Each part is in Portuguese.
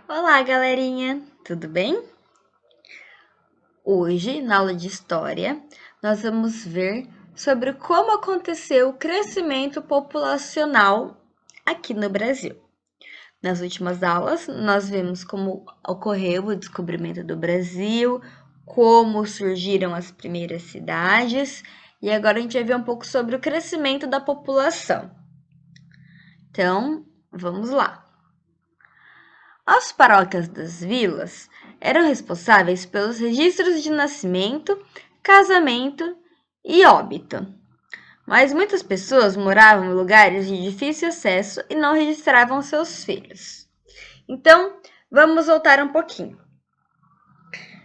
Olá, galerinha! Tudo bem? Hoje, na aula de História, nós vamos ver sobre como aconteceu o crescimento populacional aqui no Brasil. Nas últimas aulas, nós vimos como ocorreu o descobrimento do Brasil, como surgiram as primeiras cidades, e agora a gente vai ver um pouco sobre o crescimento da população. Então, vamos lá! As paróquias das vilas eram responsáveis pelos registros de nascimento, casamento e óbito. Mas muitas pessoas moravam em lugares de difícil acesso e não registravam seus filhos. Então, vamos voltar um pouquinho.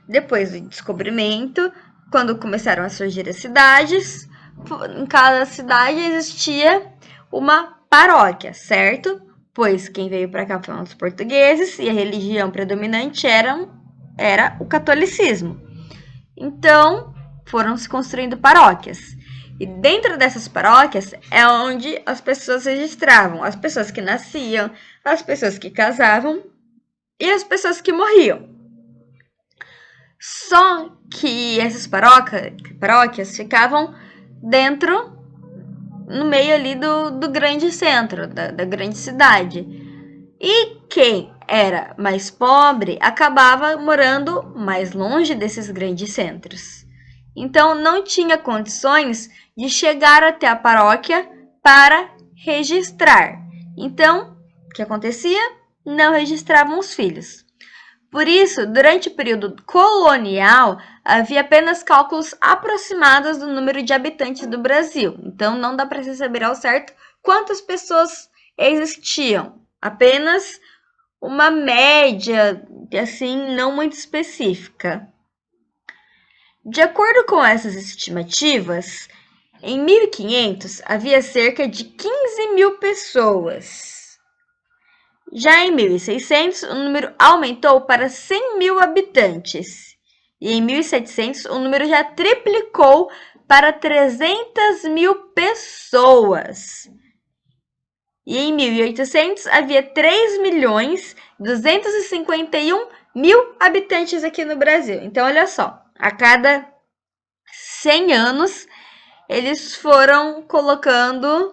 Depois do descobrimento, quando começaram a surgir as cidades, em cada cidade existia uma paróquia, certo? Pois quem veio para cá foram os portugueses e a religião predominante era o catolicismo. Então, foram se construindo paróquias. E dentro dessas paróquias é onde as pessoas registravam as pessoas que nasciam, as pessoas que casavam e as pessoas que morriam. Só que essas paróquias ficavam dentro, no meio ali do grande centro, da grande cidade. E quem era mais pobre acabava morando mais longe desses grandes centros. Então, não tinha condições de chegar até a paróquia para registrar. Então, o que acontecia? Não registravam os filhos. Por isso, durante o período colonial, havia apenas cálculos aproximados do número de habitantes do Brasil. Então, não dá para se saber ao certo quantas pessoas existiam. Apenas uma média, assim, não muito específica. De acordo com essas estimativas, em 1500 havia cerca de 15 mil pessoas. Já em 1600, o número aumentou para 100 mil habitantes. E em 1700, o número já triplicou para 300 mil pessoas. E em 1800, havia 3 milhões 251 mil habitantes aqui no Brasil. Então, olha só, a cada 100 anos, eles foram colocando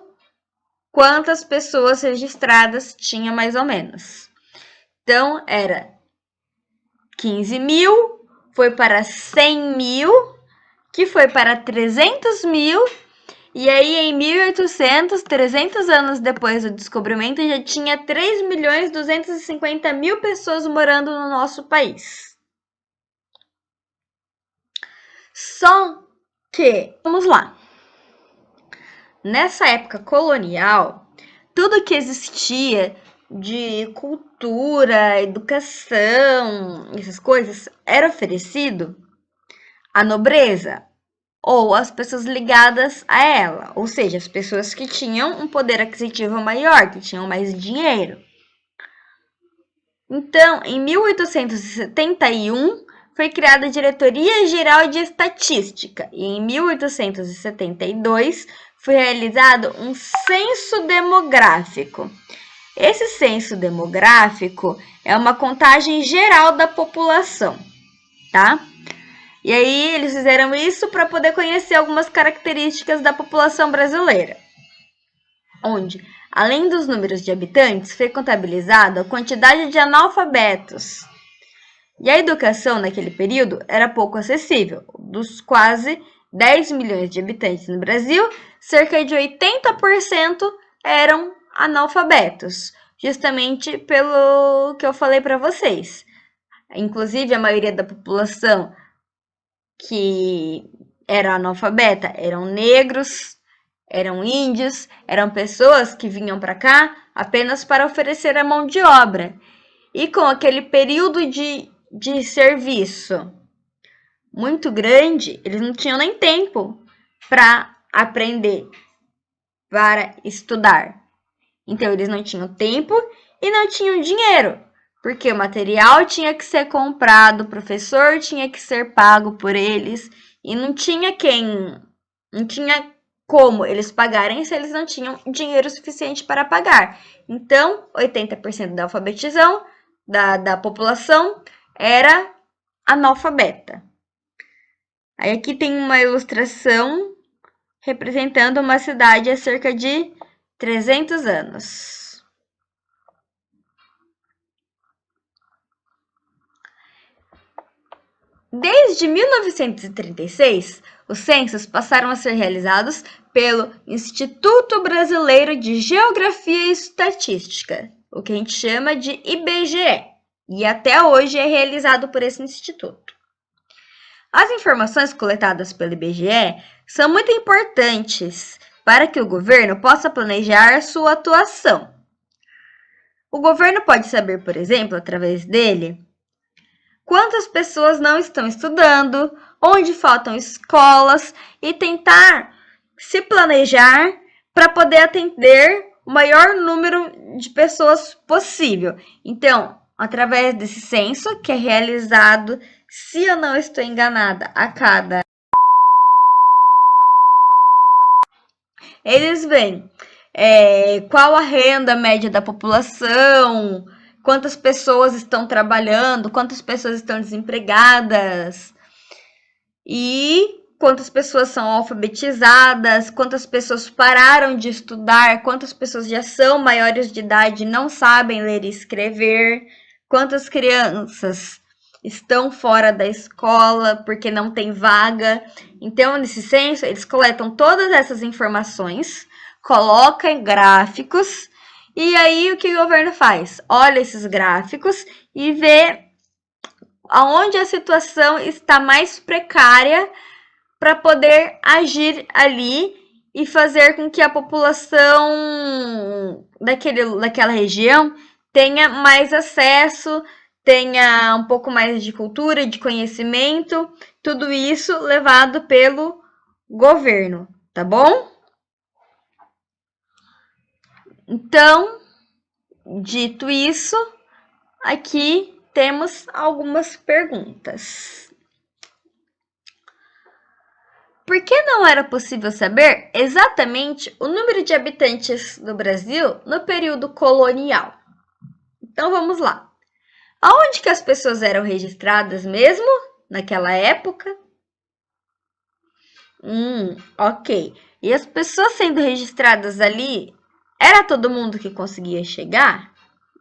quantas pessoas registradas tinha mais ou menos. Então, era 15 mil, foi para 100 mil, que foi para 300 mil, e aí em 1800, 300 anos depois do descobrimento, já tinha 3 milhões 250 mil pessoas morando no nosso país. Só que, vamos lá, nessa época colonial, tudo que existia de cultura, educação, essas coisas, era oferecido à nobreza ou às pessoas ligadas a ela, ou seja, as pessoas que tinham um poder aquisitivo maior, que tinham mais dinheiro. Então, em 1871, foi criada a Diretoria Geral de Estatística e em 1872 foi realizado um censo demográfico. Esse censo demográfico é uma contagem geral da população, tá? E aí eles fizeram isso para poder conhecer algumas características da população brasileira, onde, além dos números de habitantes, foi contabilizada a quantidade de analfabetos. E a educação naquele período era pouco acessível. Dos quase 10 milhões de habitantes no Brasil, cerca de 80% eram analfabetos, justamente pelo que eu falei para vocês. Inclusive, a maioria da população que era analfabeta eram negros, eram índios, eram pessoas que vinham para cá apenas para oferecer a mão de obra. E com aquele período de serviço muito grande, eles não tinham nem tempo para aprender, para estudar. Então, eles não tinham tempo e não tinham dinheiro, porque o material tinha que ser comprado, o professor tinha que ser pago por eles, e não tinha como eles pagarem se eles não tinham dinheiro suficiente para pagar. Então, 80% da alfabetização da população era analfabeta. Aí aqui tem uma ilustração representando uma cidade há cerca de 300 anos. Desde 1936, os censos passaram a ser realizados pelo Instituto Brasileiro de Geografia e Estatística, o que a gente chama de IBGE, e até hoje é realizado por esse instituto. As informações coletadas pelo IBGE são muito importantes para que o governo possa planejar sua atuação. O governo pode saber, por exemplo, através dele, quantas pessoas não estão estudando, onde faltam escolas e tentar se planejar para poder atender o maior número de pessoas possível. Então, através desse censo, que é realizado, se eu não estou enganada, a cada... Eles veem qual a renda média da população, quantas pessoas estão trabalhando, quantas pessoas estão desempregadas e quantas pessoas são alfabetizadas, quantas pessoas pararam de estudar, quantas pessoas já são maiores de idade e não sabem ler e escrever, quantas crianças estão fora da escola porque não tem vaga. Então, nesse censo, eles coletam todas essas informações, colocam em gráficos, e aí o que o governo faz? Olha esses gráficos e vê aonde a situação está mais precária para poder agir ali e fazer com que a população daquela região tenha mais acesso, tenha um pouco mais de cultura, de conhecimento, tudo isso levado pelo governo, tá bom? Então, dito isso, aqui temos algumas perguntas. Por que não era possível saber exatamente o número de habitantes do Brasil no período colonial? Então vamos lá. Aonde que as pessoas eram registradas mesmo naquela época? Ok. E as pessoas sendo registradas ali, era todo mundo que conseguia chegar?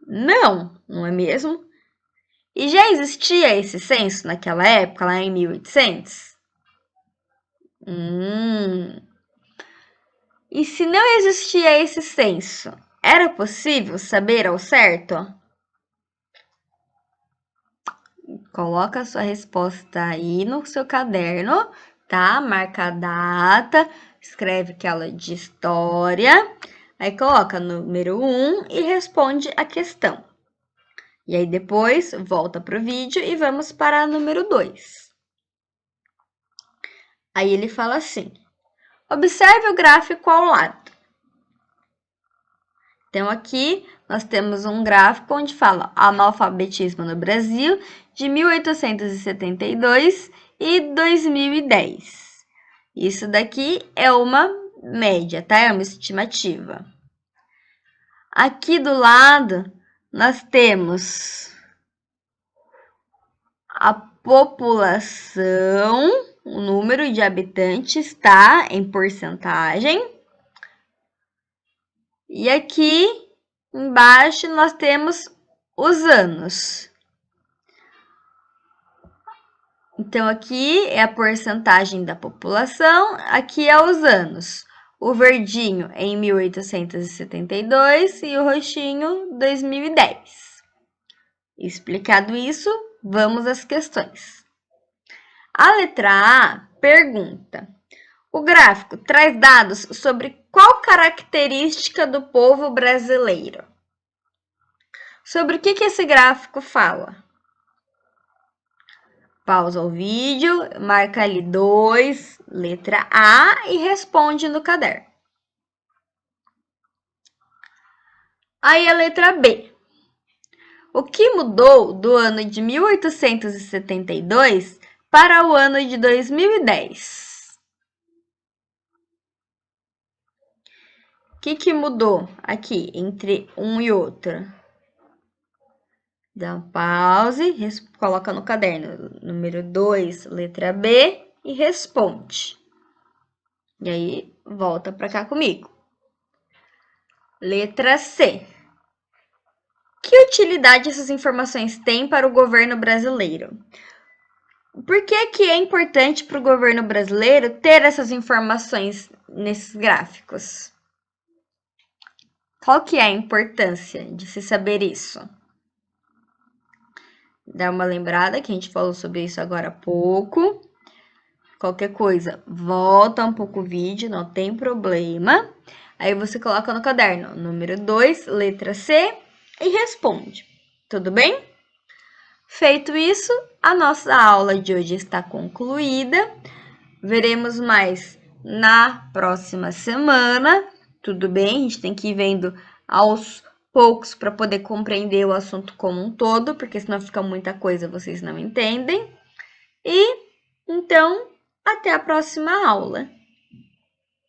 Não, não é mesmo? E já existia esse censo naquela época, lá em 1800? E se não existia esse censo, era possível saber ao certo? Coloca a sua resposta aí no seu caderno, tá? Marca a data, escreve aquela de história, aí coloca número 1 e responde a questão. E aí depois volta para o vídeo e vamos para número 2. Aí ele fala assim: observe o gráfico ao lado. Então, aqui nós temos um gráfico onde fala analfabetismo no Brasil de 1872 e 2010. Isso daqui é uma média, tá? É uma estimativa. Aqui do lado, nós temos a população, o número de habitantes, tá? Em porcentagem. E aqui embaixo nós temos os anos. Então, aqui é a porcentagem da população, aqui é os anos. O verdinho é em 1872 e o roxinho 2010. Explicado isso, vamos às questões. A letra A pergunta: o gráfico traz dados sobre qual característica do povo brasileiro? Sobre o que esse gráfico fala? Pausa o vídeo, marca ali 2, letra A e responde no caderno. Aí a letra B. O que mudou do ano de 1872 para o ano de 2010? O que mudou aqui entre um e outro? Dá um pause, coloca no caderno número 2, letra B, e responde. E aí, volta para cá comigo. Letra C. Que utilidade essas informações têm para o governo brasileiro? Por que é importante para o governo brasileiro ter essas informações nesses gráficos? Qual que é a importância de se saber isso? Dá uma lembrada que a gente falou sobre isso agora há pouco. Qualquer coisa, volta um pouco o vídeo, não tem problema. Aí você coloca no caderno número 2, letra C, e responde. Tudo bem? Feito isso, a nossa aula de hoje está concluída. Veremos mais na próxima semana. Tudo bem? A gente tem que ir vendo aos poucos para poder compreender o assunto como um todo, porque senão fica muita coisa, vocês não entendem. E então, até a próxima aula.